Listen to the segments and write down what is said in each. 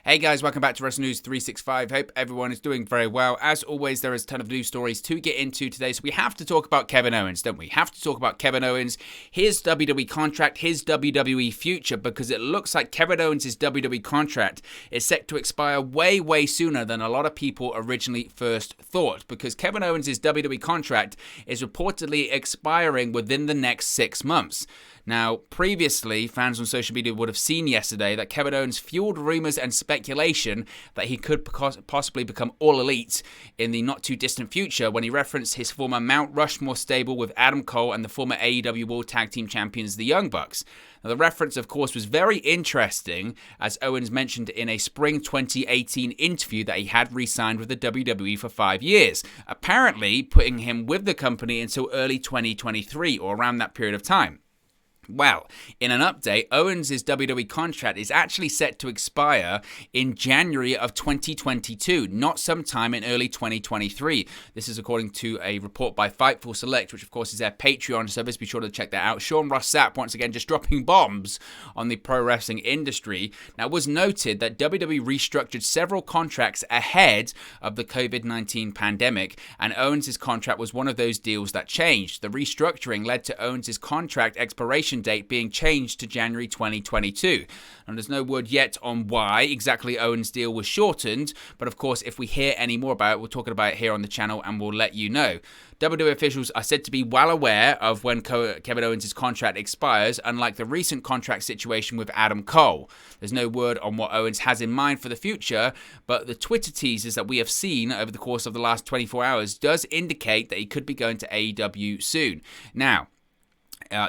Hey guys, welcome back to Wrestling News 365. Hope everyone is doing very well. As always, there is a ton of news stories to get into today, so we have to talk about Kevin Owens, don't we? Have to talk about Kevin Owens, his WWE contract, his WWE future, because it looks like Kevin Owens' WWE contract is set to expire way sooner than a lot of people originally first thought, because Kevin Owens' WWE contract is reportedly expiring within the next 6 months. Now, previously, fans on social media would have seen yesterday that Kevin Owens fueled rumors and speculation that he could possibly become All Elite in the not-too-distant future when he referenced his former Mount Rushmore stable with Adam Cole and the former AEW World Tag Team Champions, the Young Bucks. Now, the reference, of course, was very interesting, as Owens mentioned in a spring 2018 interview that he had re-signed with the WWE for 5 years, apparently putting him with the company until early 2023, or around that period of time. Well, in an update, Owens' WWE contract is actually set to expire in January of 2022, not sometime in early 2023. This is according to a report by Fightful Select, which of course is their Patreon service. Be sure to check that out. Sean Ross Sapp, once again, just dropping bombs on the pro wrestling industry. Now, it was noted that WWE restructured several contracts ahead of the COVID-19 pandemic, and Owens' contract was one of those deals that changed. The restructuring led to Owens' contract expiration date being changed to January 2022. And there's no word yet on why exactly Owens' deal was shortened, but of course, if we hear any more about it, we'll talk about it here on the channel and we'll let you know. WWE officials are said to be well aware of when Kevin Owens' contract expires, unlike the recent contract situation with Adam Cole. There's no word on what Owens has in mind for the future, but the Twitter teasers that we have seen over the course of the last 24 hours does indicate that he could be going to AEW soon. Now,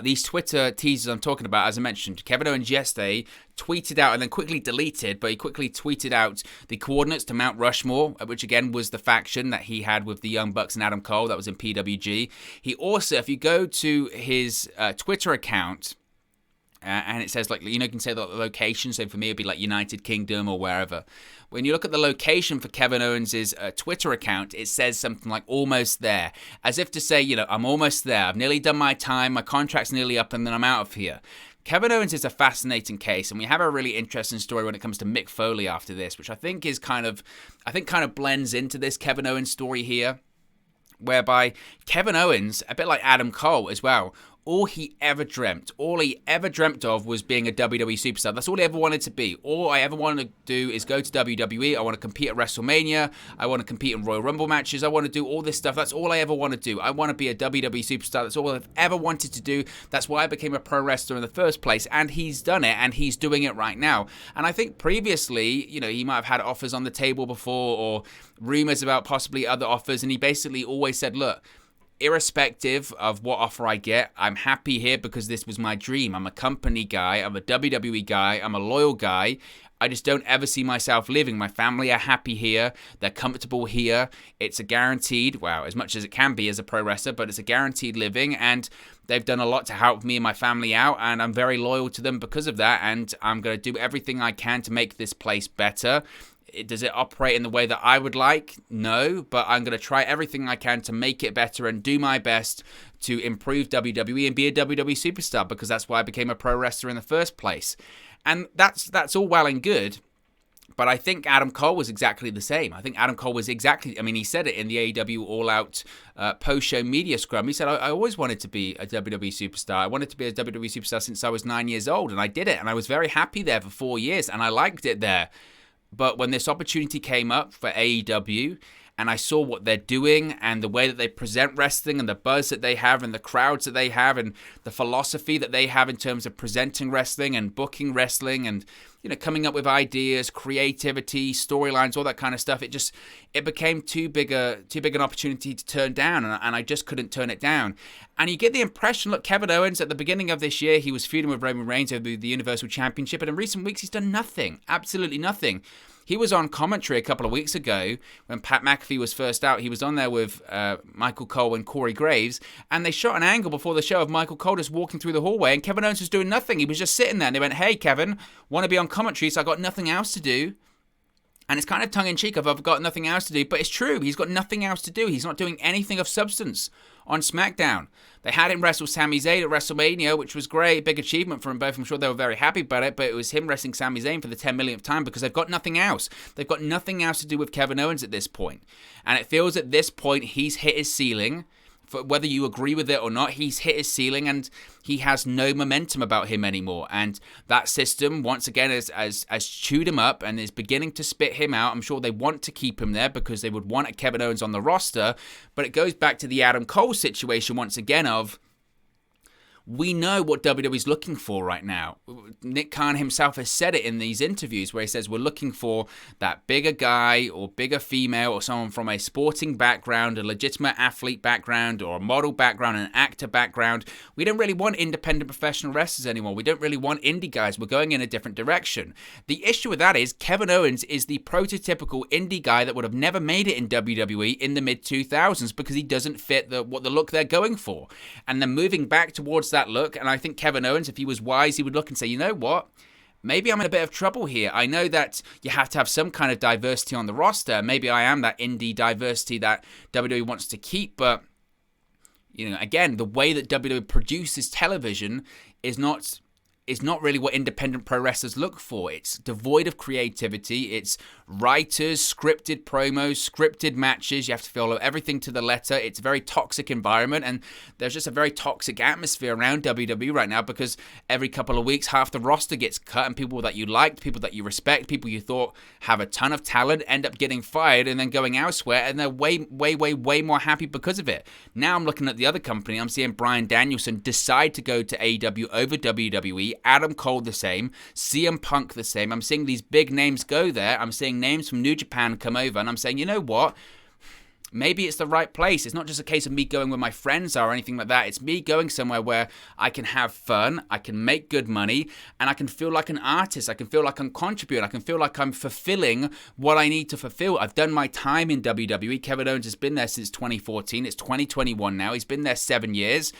these Twitter teasers I'm talking about, as I mentioned, Kevin Owens yesterday tweeted out and then quickly deleted, but he quickly tweeted out the coordinates to Mount Rushmore, which again was the faction that he had with the Young Bucks and Adam Cole. That was in PWG. He also, if you go to his Twitter account, and it says, like, you know, you can say the location. So for me, it'd be like United Kingdom or wherever. When you look at the location for Kevin Owens' Twitter account, it says something like almost there, as if to say, you know, I'm almost there. I've nearly done my time. My contract's nearly up and then I'm out of here. Kevin Owens is a fascinating case, and we have a really interesting story when it comes to Mick Foley after this, which I think is kind of blends into this Kevin Owens story here, whereby Kevin Owens, a bit like Adam Cole as well, all he ever dreamt of was being a WWE superstar. That's all he ever wanted to be. All I ever wanted to do is go to WWE. I want to compete at WrestleMania. I want to compete in Royal Rumble matches. I want to do all this stuff. That's all I ever want to do. I want to be a WWE superstar. That's all I've ever wanted to do. That's why I became a pro wrestler in the first place. And he's done it, and he's doing it right now. And I think previously, you know, he might have had offers on the table before or rumors about possibly other offers. And he basically always said, look, irrespective of what offer I get, I'm happy here because this was my dream. I'm a company guy. I'm a WWE guy. I'm a loyal guy. I just don't ever see myself living. My family are happy here. They're comfortable here. It's a guaranteed, well, as much as it can be as a pro wrestler, but it's a guaranteed living, and they've done a lot to help me and my family out, and I'm very loyal to them because of that, and I'm going to do everything I can to make this place better. Does it operate in the way that I would like? No, but I'm going to try everything I can to make it better and do my best to improve WWE and be a WWE superstar, because that's why I became a pro wrestler in the first place. And that's all well and good, but I think Adam Cole was exactly the same. I think Adam Cole was exactly, I mean, he said it in the AEW All Out post-show media scrum. He said, I always wanted to be a WWE superstar. I wanted to be a WWE superstar since I was 9 years old, and I did it, and I was very happy there for 4 years, and I liked it there. But when this opportunity came up for AEW, and I saw what they're doing and the way that they present wrestling and the buzz that they have and the crowds that they have and the philosophy that they have in terms of presenting wrestling and booking wrestling and, you know, coming up with ideas, creativity, storylines, all that kind of stuff, it became too big an opportunity to turn down, and I just couldn't turn it down. And you get the impression, look, Kevin Owens, at the beginning of this year, he was feuding with Roman Reigns over the Universal Championship, and in recent weeks, he's done nothing, absolutely nothing. He was on commentary a couple of weeks ago when Pat McAfee was first out. He was on there with Michael Cole and Corey Graves, and they shot an angle before the show of Michael Cole just walking through the hallway, and Kevin Owens was doing nothing. He was just sitting there, and they went, hey, Kevin, want to be on commentary, so I got nothing else to do. And it's kind of tongue-in-cheek of, I've got nothing else to do. But it's true. He's got nothing else to do. He's not doing anything of substance on SmackDown. They had him wrestle Sami Zayn at WrestleMania, which was great. Big achievement for them both. I'm sure they were very happy about it. But it was him wrestling Sami Zayn for the 10 millionth time because they've got nothing else. They've got nothing else to do with Kevin Owens at this point. And it feels at this point he's hit his ceiling. For whether you agree with it or not, he's hit his ceiling and he has no momentum about him anymore. And that system, once again, has chewed him up and is beginning to spit him out. I'm sure they want to keep him there because they would want a Kevin Owens on the roster. But it goes back to the Adam Cole situation once again of, we know what WWE's looking for right now. Nick Khan himself has said it in these interviews where he says we're looking for that bigger guy or bigger female or someone from a sporting background, a legitimate athlete background or a model background, an actor background. We don't really want independent professional wrestlers anymore. We don't really want indie guys. We're going in a different direction. The issue with that is Kevin Owens is the prototypical indie guy that would have never made it in WWE in the mid-2000s because he doesn't fit the look they're going for. And they're moving back towards that look, and I think Kevin Owens, if he was wise, he would look and say, you know what, maybe I'm in a bit of trouble here. I know that you have to have some kind of diversity on the roster. Maybe I am that indie diversity that WWE wants to keep, but again, the way that WWE produces television is not really what independent pro wrestlers look for. It's devoid of creativity. It's writers, scripted promos, scripted matches. You have to follow everything to the letter. It's a very toxic environment, and there's just a very toxic atmosphere around WWE right now because every couple of weeks, half the roster gets cut, and people that you liked, people that you respect, people you thought have a ton of talent end up getting fired and then going elsewhere, and they're way more happy because of it. Now I'm looking at the other company. I'm seeing Bryan Danielson decide to go to AEW over WWE. Adam Cole the same, CM Punk the same. I'm seeing these big names go there. I'm seeing names from New Japan come over, and I'm saying, you know what? Maybe it's the right place. It's not just a case of me going where my friends are or anything like that. It's me going somewhere where I can have fun, I can make good money, and I can feel like an artist. I can feel like I'm contributing. I can feel like I'm fulfilling what I need to fulfill. I've done my time in WWE. Kevin Owens has been there since 2014. It's 2021 now. He's been there 7 years.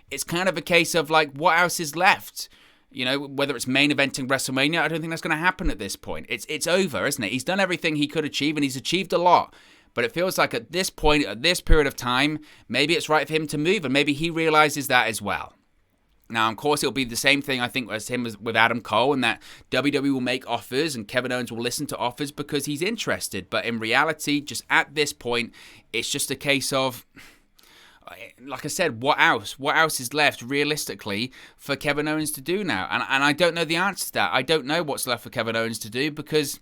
It's kind of a case of like, what else is left? Whether it's main eventing WrestleMania, I don't think that's going to happen at this point. It's over, isn't it? He's done everything he could achieve, and he's achieved a lot. But it feels like at this point, at this period of time, maybe it's right for him to move, and maybe he realizes that as well. Now, of course, it'll be the same thing, I think, as him with Adam Cole, and that WWE will make offers, and Kevin Owens will listen to offers because he's interested. But in reality, just at this point, it's just a case of, like I said, what else? What else is left realistically for Kevin Owens to do now? And I don't know the answer to that. I don't know what's left for Kevin Owens to do because,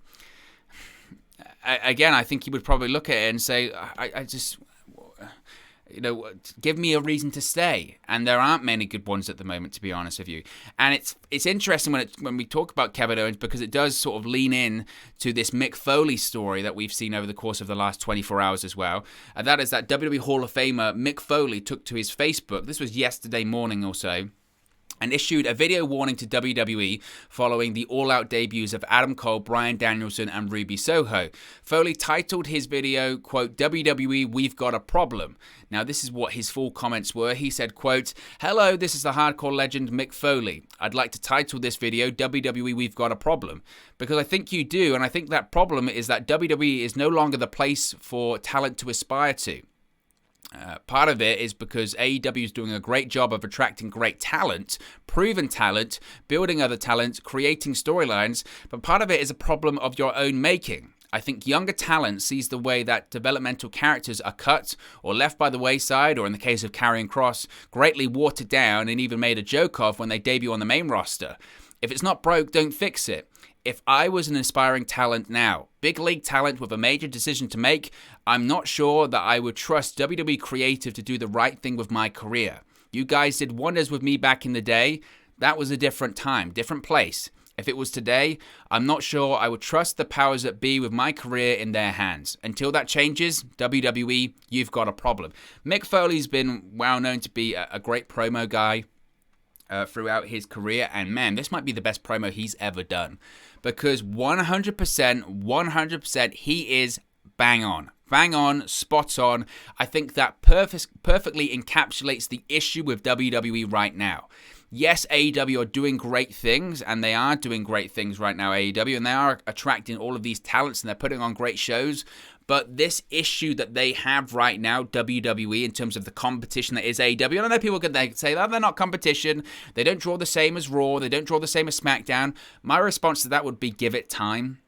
again, I think he would probably look at it and say, I just, give me a reason to stay. And there aren't many good ones at the moment, to be honest with you. And it's interesting when we talk about Kevin Owens because it does sort of lean in to this Mick Foley story that we've seen over the course of the last 24 hours as well. And that is that WWE Hall of Famer Mick Foley took to his Facebook, this was yesterday morning or so, and issued a video warning to WWE following the all-out debuts of Adam Cole, Bryan Danielson, and Ruby Soho. Foley titled his video, quote, WWE, we've got a problem. Now, this is what his full comments were. He said, quote, hello, this is the hardcore legend Mick Foley. I'd like to title this video, WWE, we've got a problem. Because I think you do, and I think that problem is that WWE is no longer the place for talent to aspire to. Part of it is because AEW is doing a great job of attracting great talent, proven talent, building other talent, creating storylines, but part of it is a problem of your own making. I think younger talent sees the way that developmental characters are cut or left by the wayside, or in the case of Karrion Kross, greatly watered down and even made a joke of when they debut on the main roster. If it's not broke, don't fix it. If I was an aspiring talent now, big league talent with a major decision to make, I'm not sure that I would trust WWE Creative to do the right thing with my career. You guys did wonders with me back in the day. That was a different time, different place. If it was today, I'm not sure I would trust the powers that be with my career in their hands. Until that changes, WWE, you've got a problem. Mick Foley's been well known to be a great promo guy throughout his career, and man, this might be the best promo he's ever done. Because 100%, he is bang on, spot on. I think that perfectly encapsulates the issue with WWE right now. Yes, AEW are doing great things, and they are doing great things right now, AEW, and they are attracting all of these talents, and they're putting on great shows. But this issue that they have right now, WWE, in terms of the competition that is AEW, and I know people could say, oh, they're not competition, they don't draw the same as Raw, they don't draw the same as SmackDown. My response to that would be give it time.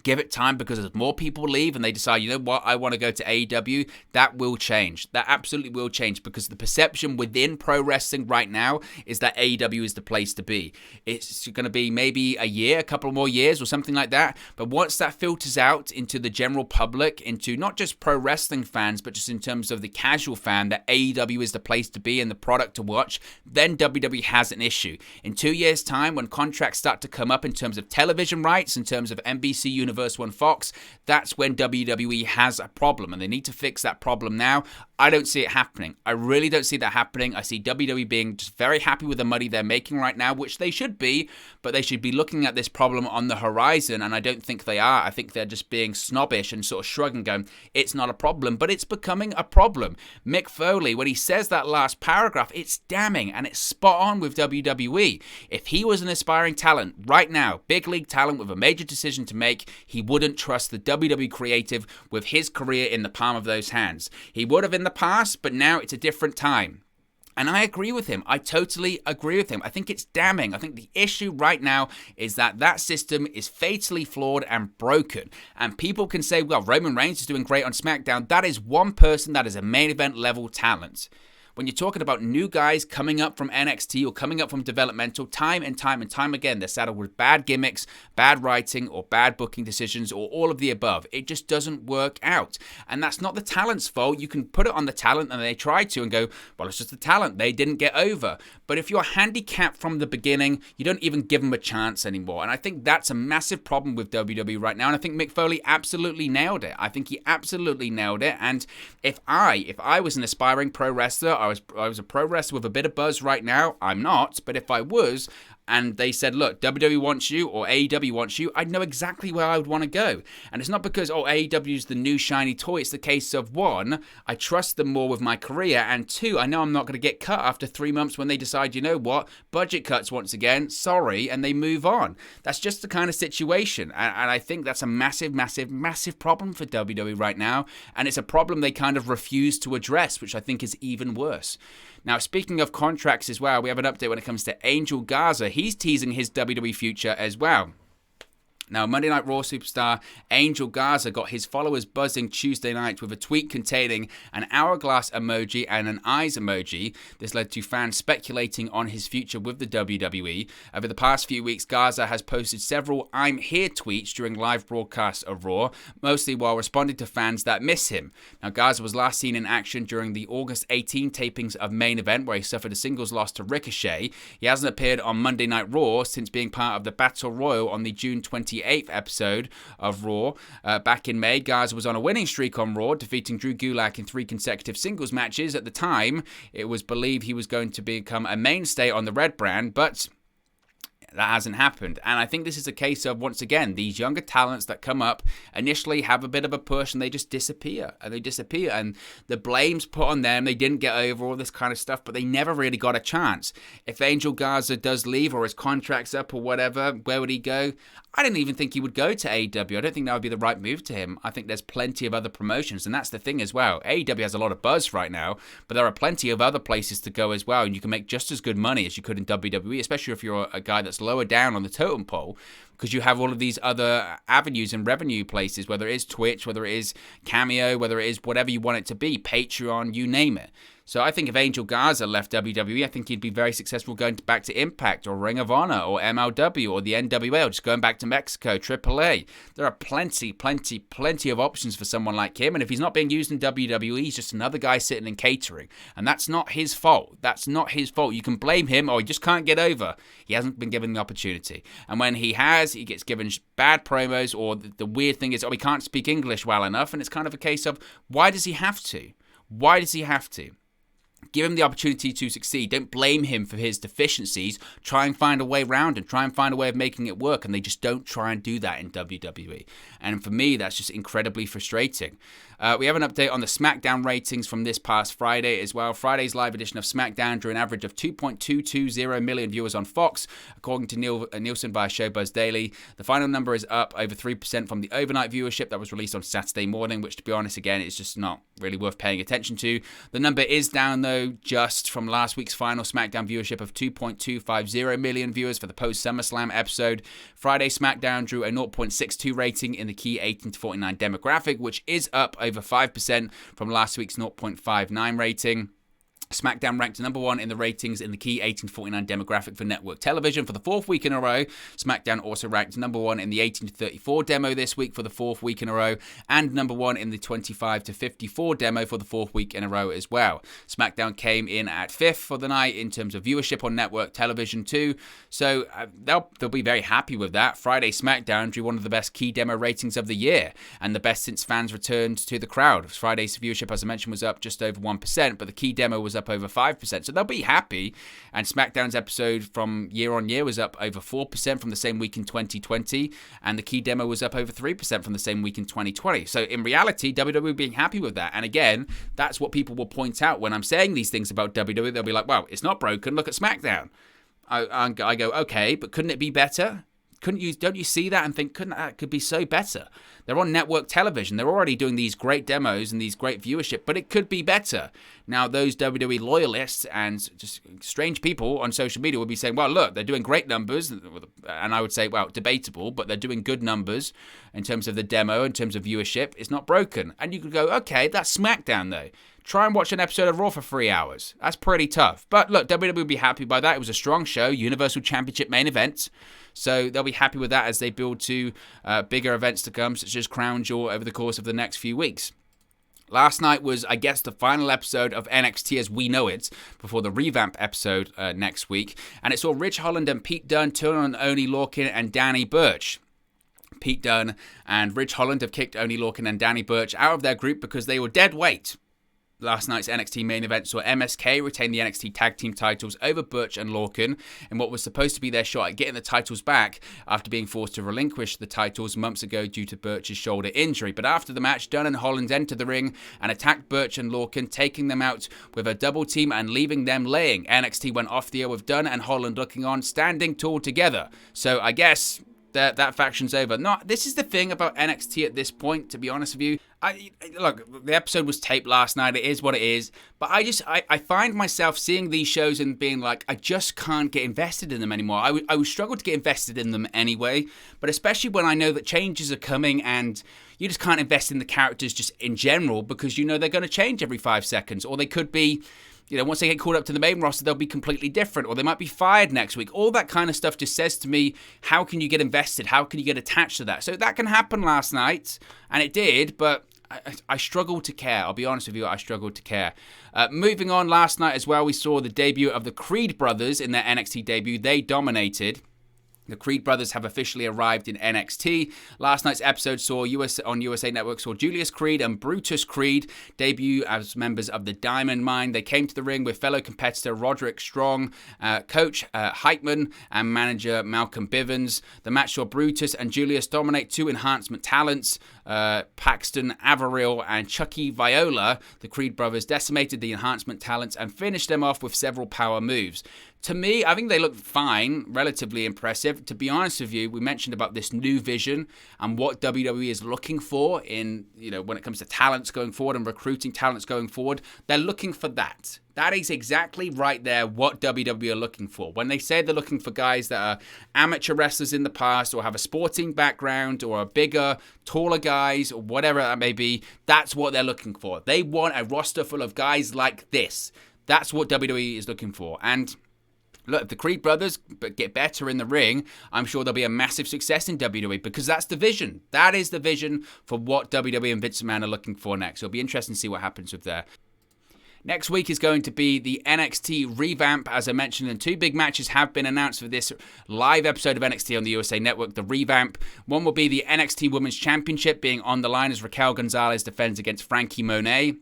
Give it time, because as more people leave and they decide, you know what, I want to go to AEW, that will change. That absolutely will change, because the perception within pro wrestling right now is that AEW is the place to be. It's going to be maybe a year, a couple more years or something like that. But once that filters out into the general public, into not just pro wrestling fans, but just in terms of the casual fan, that AEW is the place to be and the product to watch, then WWE has an issue. In 2 years' time, when contracts start to come up in terms of television rights, in terms of NBC Universe 1 Fox, that's when WWE has a problem, and they need to fix that problem now. I don't see it happening. I really don't see that happening. I see WWE being just very happy with the money they're making right now, which they should be, but they should be looking at this problem on the horizon, and I don't think they are. I think they're just being snobbish and sort of shrugging, going, it's not a problem, but it's becoming a problem. Mick Foley, when he says that last paragraph, it's damning, and it's spot on with WWE. If he was an aspiring talent right now, big league talent with a major decision to make, he wouldn't trust the WWE creative with his career in the palm of those hands. He would have in the past, but now it's a different time. And I agree with him. I totally agree with him. I think it's damning. I think the issue right now is that that system is fatally flawed and broken. And people can say, well, Roman Reigns is doing great on SmackDown. That is one person that is a main event level talent. When you're talking about new guys coming up from NXT or coming up from developmental, time and time again, they're saddled with bad gimmicks, bad writing, or bad booking decisions, or all of the above. It just doesn't work out. And that's not the talent's fault. You can put it on the talent, and they try to, and go, well, it's just the talent. They didn't get over. But if you're handicapped from the beginning, you don't even give them a chance anymore. And I think that's a massive problem with WWE right now. And I think Mick Foley absolutely nailed it. I think he absolutely nailed it. And if I was an aspiring pro wrestler, I was a pro wrestler with a bit of buzz right now. I'm not, but if I was, and they said, look, WWE wants you or AEW wants you, I'd know exactly where I would want to go. And it's not because, AEW is the new shiny toy. It's the case of, one, I trust them more with my career, and two, I know I'm not going to get cut after 3 months when they decide, you know what, budget cuts once again, sorry, and they move on. That's just the kind of situation. And I think that's a massive, massive, massive problem for WWE right now. And it's a problem they kind of refuse to address, which I think is even worse. Now, speaking of contracts as well, we have an update when it comes to Angel Garza. He's teasing his WWE future as well. Now, Monday Night Raw superstar Angel Garza got his followers buzzing Tuesday night with a tweet containing an hourglass emoji and an eyes emoji. This led to fans speculating on his future with the WWE. Over the past few weeks, Garza has posted several I'm Here tweets during live broadcasts of Raw, mostly while responding to fans that miss him. Now, Garza was last seen in action during the August 18 tapings of Main Event, where he suffered a singles loss to Ricochet. He hasn't appeared on Monday Night Raw since being part of the Battle Royal on the June 28th episode of Raw. Back in May, Garza was on a winning streak on Raw, defeating Drew Gulak in 3 consecutive singles matches. At the time, it was believed he was going to become a mainstay on the Red brand, but that hasn't happened. And I think this is a case of, once again, these younger talents that come up initially have a bit of a push and they just disappear. And the blame's put on them. They didn't get over all this kind of stuff, but they never really got a chance. If Angel Garza does leave or his contract's up or whatever, where would he go? I didn't even think he would go to AEW. I don't think that would be the right move to him. I think there's plenty of other promotions, and that's the thing as well. AEW has a lot of buzz right now, but there are plenty of other places to go as well, and you can make just as good money as you could in WWE, especially if you're a guy that's lower down on the totem pole, because you have all of these other avenues and revenue places, whether it is Twitch, whether it is Cameo, whether it is whatever you want it to be, Patreon, you name it. So I think if Angel Garza left WWE, I think he'd be very successful going back to Impact or Ring of Honor or MLW or the NWA or just going back to Mexico, AAA. There are plenty of options for someone like him. And if he's not being used in WWE, he's just another guy sitting in catering. And that's not his fault. That's not his fault. You can blame him, or he just can't get over. He hasn't been given the opportunity. And when he has, he gets given bad promos, or the weird thing is, he can't speak English well enough. And it's kind of a case of, why does he have to? Why does he have to? Give him the opportunity to succeed. Don't blame him for his deficiencies. Try and find a way around and try and find a way of making it work. And they just don't try and do that in WWE. And for me, that's just incredibly frustrating. We have an update on the SmackDown ratings from this past Friday as well. Friday's live edition of SmackDown drew an average of 2.220 million viewers on Fox, according to Nielsen via Showbuzz Daily. The final number is up over 3% from the overnight viewership that was released on Saturday morning, which, to be honest, again, is just not really worth paying attention to. The number is down, though, just from last week's final SmackDown viewership of 2.250 million viewers for the post-SummerSlam episode. Friday SmackDown drew a 0.62 rating in the key 18 to 49 demographic, which is up over 5% from last week's 0.59 rating. SmackDown ranked number 1 in the ratings in the key 18-49 demographic for network television for the 4th week in a row. SmackDown also ranked number 1 in the 18-34 demo this week for the 4th week in a row, and number 1 in the 25-54 demo for the 4th week in a row as well. SmackDown came in at 5th for the night in terms of viewership on network television too, so they'll be very happy with that. Friday SmackDown drew one of the best key demo ratings of the year, and the best since fans returned to the crowd. Friday's viewership, as I mentioned, was up just over 1%, but the key demo was up over 5%, so they'll be happy. And SmackDown's episode from year on year was up over 4% from the same week in 2020, and the key demo was up over 3% from the same week in 2020. So in reality, WWE being happy with that. And again, that's what people will point out when I'm saying these things about WWE. They'll be like, well, it's not broken, look at SmackDown. I go, okay, but couldn't it be better? Don't you see that and think, that could be so better? They're on network television. They're already doing these great demos and these great viewership, but it could be better. Now, those WWE loyalists and just strange people on social media will be saying, well, look, they're doing great numbers. And I would say, well, debatable, but they're doing good numbers in terms of the demo, in terms of viewership. It's not broken. And you could go, okay, that's SmackDown, though. Try and watch an episode of Raw for 3 hours. That's pretty tough. But look, WWE will be happy by that. It was a strong show, Universal Championship main event. So they'll be happy with that as they build to bigger events to come, such as Crown Jewel over the course of the next few weeks. Last night was, I guess, the final episode of NXT as we know it, before the revamp episode next week. And it saw Ridge Holland and Pete Dunne turn on Oney Lorcan and Danny Burch. Pete Dunne and Ridge Holland have kicked Oney Lorcan and Danny Burch out of their group because they were dead weight. Last night's NXT main event saw MSK retain the NXT tag team titles over Burch and Lorcan in what was supposed to be their shot at getting the titles back after being forced to relinquish the titles months ago due to Burch's shoulder injury. But after the match, Dunne and Holland entered the ring and attacked Burch and Lorcan, taking them out with a double team and leaving them laying. NXT went off the air with Dunne and Holland looking on, standing tall together. So I guess that faction's over. No, this is the thing about NXT at this point, to be honest with you. Look, the episode was taped last night. It is what it is. But I find myself seeing these shows and being like, I just can't get invested in them anymore. I would struggle to get invested in them anyway. But especially when I know that changes are coming and you just can't invest in the characters just in general because you know they're going to change every 5 seconds. Or they could be, once they get called up to the main roster, they'll be completely different, or they might be fired next week. All that kind of stuff just says to me, how can you get invested? How can you get attached to that? So that can happen last night, and it did, but I struggled to care. I'll be honest with you, I struggled to care. Moving on, last night as well, we saw the debut of the Creed brothers in their NXT debut. They dominated. The Creed brothers have officially arrived in NXT. Last night's episode on USA Network saw Julius Creed and Brutus Creed debut as members of the Diamond Mine. They came to the ring with fellow competitor Roderick Strong, coach Heitman, and manager Malcolm Bivens. The match saw Brutus and Julius dominate two enhancement talents, Paxton Averill and Chucky Viola. The Creed brothers decimated the enhancement talents and finished them off with several power moves. To me, I think they look fine, relatively impressive. To be honest with you, we mentioned about this new vision and what WWE is looking for in, when it comes to talents going forward and recruiting talents going forward. They're looking for that. That is exactly right there what WWE are looking for. When they say they're looking for guys that are amateur wrestlers in the past or have a sporting background or are bigger, taller guys or whatever that may be, that's what they're looking for. They want a roster full of guys like this. That's what WWE is looking for. And look, if the Creed brothers get better in the ring, I'm sure there'll be a massive success in WWE because that's the vision. That is the vision for what WWE and Vince McMahon are looking for next. So it'll be interesting to see what happens with there. Next week is going to be the NXT Revamp. As I mentioned, and two big matches have been announced for this live episode of NXT on the USA Network, the Revamp. One will be the NXT Women's Championship being on the line as Raquel Gonzalez defends against Frankie Monet.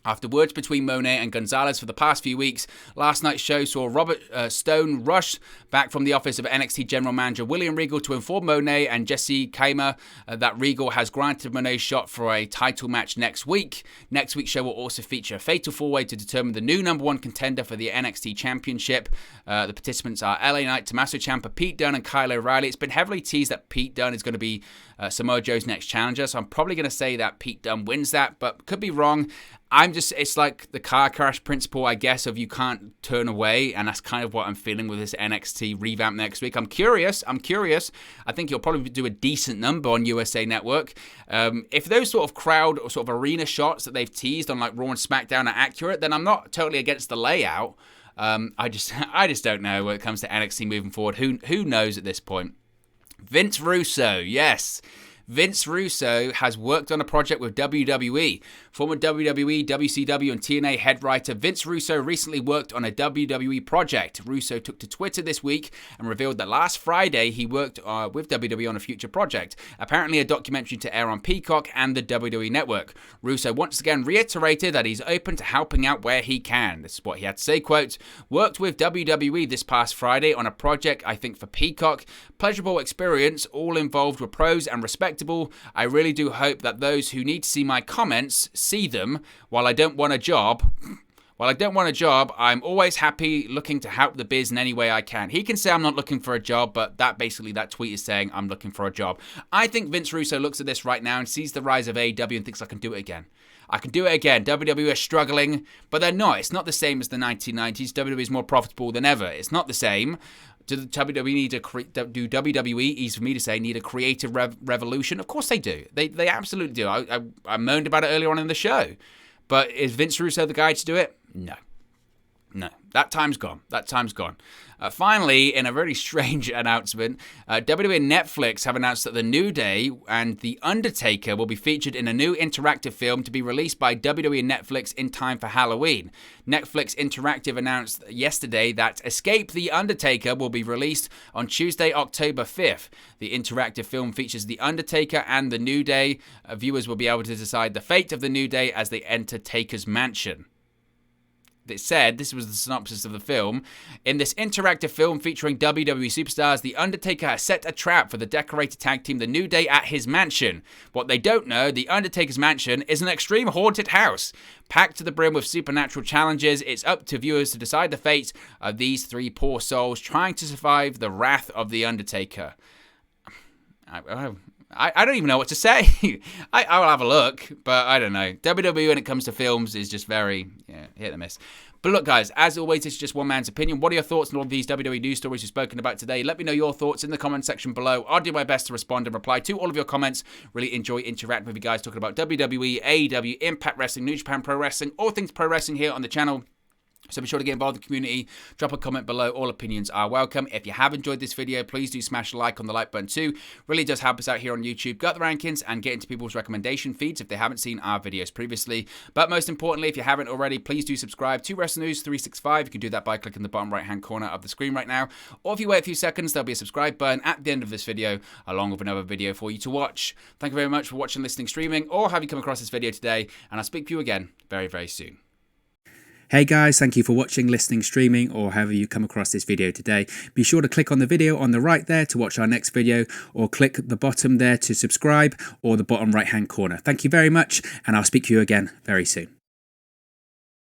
After words between Monet and Gonzalez for the past few weeks, last night's show saw Robert Stone rush back from the office of NXT General Manager William Regal to inform Monet and Jesse Kamer that Regal has granted Monet's shot for a title match next week. Next week's show will also feature a fatal four-way to determine the new #1 contender for the NXT Championship. The participants are LA Knight, Tommaso Ciampa, Pete Dunne, and Kyle O'Reilly. It's been heavily teased that Pete Dunne is going to be Samoa Joe's next challenger, so I'm probably going to say that Pete Dunne wins that, but could be wrong. It's like the car crash principle, I guess, of you can't turn away, and that's kind of what I'm feeling with this NXT revamp next week. I'm curious. I think you'll probably do a decent number on USA Network. If those sort of crowd or sort of arena shots that they've teased on like Raw and SmackDown are accurate, then I'm not totally against the layout. I just don't know when it comes to NXT moving forward. Who knows at this point? Vince Russo, yes. Vince Russo has worked on a project with WWE. Former WWE, WCW, and TNA head writer Vince Russo recently worked on a WWE project. Russo took to Twitter this week and revealed that last Friday he worked with WWE on a future project, apparently a documentary to air on Peacock and the WWE Network. Russo once again reiterated that he's open to helping out where he can. This is what he had to say, quote, "Worked with WWE this past Friday on a project I think for Peacock. Pleasurable experience, all involved were pros and respectable. I really do hope that those who need to see my comments see them. While I don't want a job, I'm always happy looking to help the biz in any way I can." He can say I'm not looking for a job, but that tweet is saying I'm looking for a job. I think Vince Russo looks at this right now and sees the rise of AEW and thinks I can do it again. WWE are struggling, but they're not. It's not the same as the 1990s. WWE is more profitable than ever. It's not the same. Do WWE, easy for me to say, need a creative revolution? Of course they do. They absolutely do. I moaned about it earlier on in the show. But is Vince Russo the guy to do it? No. That time's gone. Finally, in a very strange announcement, WWE and Netflix have announced that The New Day and The Undertaker will be featured in a new interactive film to be released by WWE and Netflix in time for Halloween. Netflix Interactive announced yesterday that Escape the Undertaker will be released on Tuesday, October 5th. The interactive film features The Undertaker and The New Day. Viewers will be able to decide the fate of The New Day as they enter Taker's mansion. It said, this was the synopsis of the film, "In this interactive film featuring WWE superstars, The Undertaker has set a trap for the decorated tag team The New Day at his mansion. What they don't know, The Undertaker's mansion is an extreme haunted house. Packed to the brim with supernatural challenges, it's up to viewers to decide the fate of these three poor souls trying to survive the wrath of The Undertaker." I don't even know what to say. I will have a look, but I don't know. WWE, when it comes to films, is just very hit and miss. But look, guys, as always, it's just one man's opinion. What are your thoughts on all of these WWE news stories we've spoken about today? Let me know your thoughts in the comment section below. I'll do my best to respond and reply to all of your comments. Really enjoy interacting with you guys, talking about WWE, AEW, Impact Wrestling, New Japan Pro Wrestling, all things pro wrestling here on the channel. So be sure to get involved in the community. Drop a comment below. All opinions are welcome. If you have enjoyed this video, please do smash a like on the like button too. Really does help us out here on YouTube. Got the rankings and get into people's recommendation feeds if they haven't seen our videos previously. But most importantly, if you haven't already, please do subscribe to Wrestling News 365. You can do that by clicking the bottom right-hand corner of the screen right now. Or if you wait a few seconds, there'll be a subscribe button at the end of this video, along with another video for you to watch. Thank you very much for watching, listening, streaming, or having come across this video today. And I'll speak to you again very, very soon. Hey guys, thank you for watching, listening, streaming, or however you come across this video today. Be sure to click on the video on the right there to watch our next video, or click the bottom there to subscribe, or the bottom right hand corner. Thank you very much, and I'll speak to you again very soon.